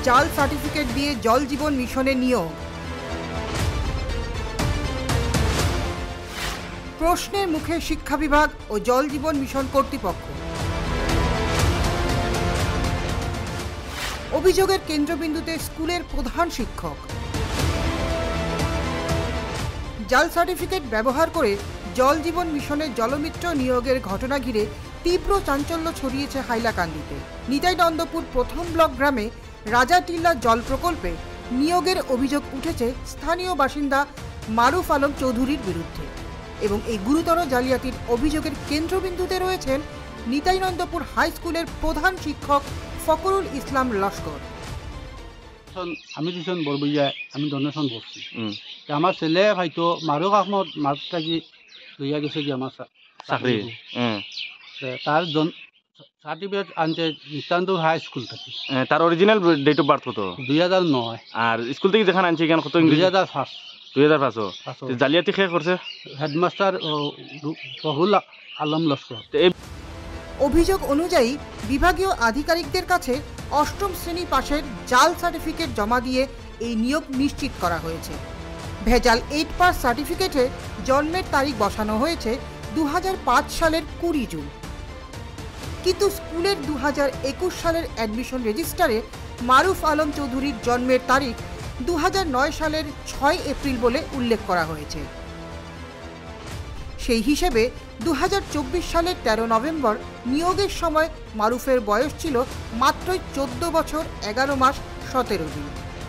জাল সার্টিফিকেট দিয়ে জল জীবন মিশনে নিয়োগ। প্রশ্নের মুখে শিক্ষা বিভাগ ও জল জীবন মিশন কর্তৃপক্ষ। অভিযোগের কেন্দ্রবিন্দুতে স্কুলের প্রধান শিক্ষক। জাল সার্টিফিকেট ব্যবহার করে জল জীবন মিশনের জলমিত্র নিয়োগের ঘটনা ঘিরে তীব্র চাঞ্চল্য ছড়িয়েছে হাইলাকান্দিতে। নিতাইনন্দপুর প্রথম ব্লক গ্রামে রাজাটিল্লা জল প্রকল্পে নিয়োগের অভিযোগ উঠেছে স্থানীয় বাসিন্দা মারুফ আলম চৌধুরীর বিরুদ্ধে এবং এই গুরুতর জালিয়াতির অভিযোগের কেন্দ্রবিন্দুতে রয়েছেন নিতাইনন্দপুর হাই স্কুলের প্রধান শিক্ষক ফকরুল ইসলাম লস্কর। আমি দুজন বরবইয়া আমি ডোনেশন করছি। আমার ছেলে হয়তো মারুফ আহমদ মার্কটাকে লইয়া গেছে কি আমার চাকরি, তার সার্টিফিকেট আনছে নিতাইনন্দপুর হাই স্কুল থেকে। তার অরিজিনাল ডেট অফ বার্থ কত? 2009। আর স্কুল থেকে যেখানে আনছে এখানে কত? 2005। জালিয়াতি শেষ করছে হেডমাস্টার ফকরুল আলম লস্কর। অভিযোগ অনুযায়ী বিভাগীয় আধিকারিকদের কাছে অষ্টম শ্রেণী পাশের জাল সার্টিফিকেট জমা দিয়ে এই নিয়োগ নিশ্চিত করা হয়েছে। ভেজাল 8 পাস সার্টিফিকেটে জন্মের তারিখ বসানো হয়েছে 2005 সালের 20 জুন, কিন্তু স্কুলের 2021 সালের অ্যাডমিশন রেজিস্টারে মারুফ আলম চৌধুরীর জন্মের তারিখ 2009 সালের 6 এপ্রিল বলে উল্লেখ করা হয়েছে। সেই হিসেবে 2024 সালের 13 নভেম্বর নিয়োগের সময় মারুফের বয়স ছিল মাত্রই 14 বছর 11 মাস 17 দিন,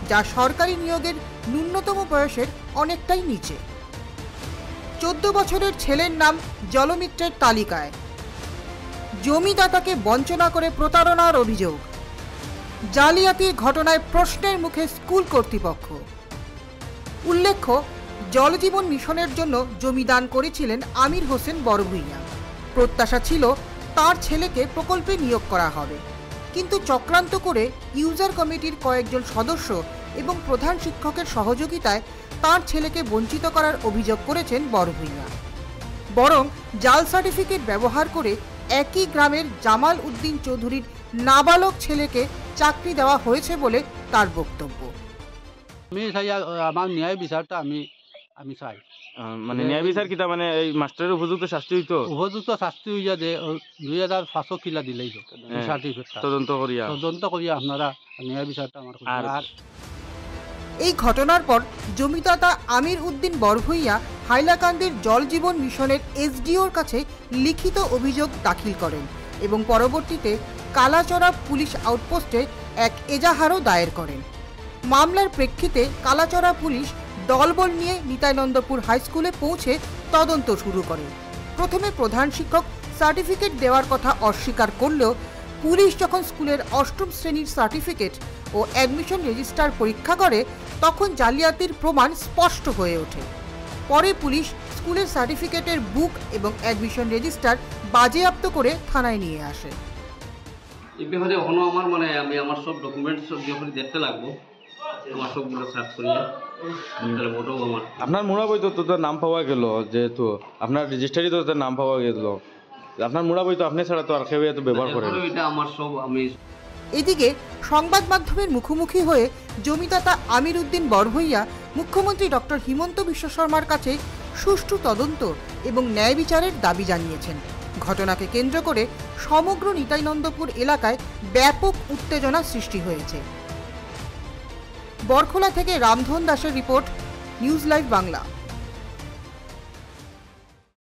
যা সরকারি নিয়োগের ন্যূনতম বয়সের অনেকটাই নিচে। 14 বছরের ছেলের নাম জলমিত্রের তালিকায়। জমিদাতাকে বঞ্চনা করে প্রতারণার অভিযোগ। জালিয়াতির ঘটনায় প্রশ্নের মুখে স্কুল কর্তৃপক্ষ। উল্লেখ্য, জলজীবন মিশনের জন্য জমি দান করেছিলেন আমির হোসেন বড়ভূঁইয়া। প্রত্যাশা ছিল তার ছেলেকে প্রকল্পে নিয়োগ করা হবে, কিন্তু চক্রান্ত করে ইউজার কমিটির কয়েকজন সদস্য এবং প্রধান শিক্ষকের সহযোগিতায় তার ছেলেকে বঞ্চিত করার অভিযোগ করেছেন বড়ভূঁইয়া। বরং জাল সার্টিফিকেট ব্যবহার করে একই গ্রামের জামাল উদ্দিন চৌধুরীর নাবালক ছেলেকে চাকরি দেওয়া হয়েছে বলে তার বক্তব্য। আমি চাই আমার ন্যায় বিচারটা আমি চাই। মানে ন্যায় বিচার কিতা মানে এই মাস্টারের উপযুক্ত শাস্তি হইতো? উপযুক্ত শাস্তি হইয়া যে 2005 কিলা দিলেই সার্টিফিকেট তদন্ত করিয়া আপনারা ন্যায় বিচারটা আমার। আর এই ঘটনার পর জমিদাতা আমির উদ্দিন বড়ভূঁইয়া হাইলাকান্দির জল জীবন মিশনের এসডিওর কাছে লিখিত অভিযোগ দাখিল করেন এবং পরবর্তীতে কালাচড়া পুলিশ আউটপোস্টে এক এজাহারও দায়ের করেন। মামলার প্রেক্ষিতে কালাচড়া পুলিশ দলবল নিয়ে নিতাইনন্দপুর হাই স্কুলে পৌঁছে তদন্ত শুরু করে। প্রথমে প্রধান শিক্ষক সার্টিফিকেট দেওয়ার কথা অস্বীকার করলেও পুলিশ যখন স্কুলের অষ্টম শ্রেণীর সার্টিফিকেট ও অ্যাডমিশন রেজিস্টার পরীক্ষা করে তখন জালিয়াতির প্রমাণ স্পষ্ট হয়ে ওঠে। পরে পুলিশ স্কুলের সার্টিফিকেটের বুক এবং অ্যাডমিশন রেজিস্টার বাজেয়াপ্ত করে থানায় নিয়ে আসে। এই ব্যাপারে এখনো আমার আমি আমার সব ডকুমেন্টস যখন দেখতে লাগবো, আমার সবগুলো সার্চ করিয়ে তাহলে ওটাও আমার। আপনার মনে বই তো তোর নাম পাওয়া গেল, যেহেতু আপনার রেজিস্টারি তো তোর নাম পাওয়া গেল, আপনার মনে বই তো আপনি ছাড়া তো আর কেউ এত ব্যবহার করে এটা আমার সব আমি। এদিকে সংবাদ মাধ্যমের মুখোমুখি হয়ে জমিদাতা আমির উদ্দিন বড়ভূঁইয়া মুখ্যমন্ত্রী ডক্টর হিমন্ত বিশ্ব শর্মার কাছে সুষ্ঠু তদন্ত এবং ন্যায় বিচারের দাবি জানিয়েছেন। ঘটনাকে কেন্দ্র করে সমগ্র নিতাইনন্দপুর এলাকায় ব্যাপক উত্তেজনা সৃষ্টি হয়েছে। বরখোলা থেকে রামধন দাসের রিপোর্ট, নিউজ লাইভ বাংলা।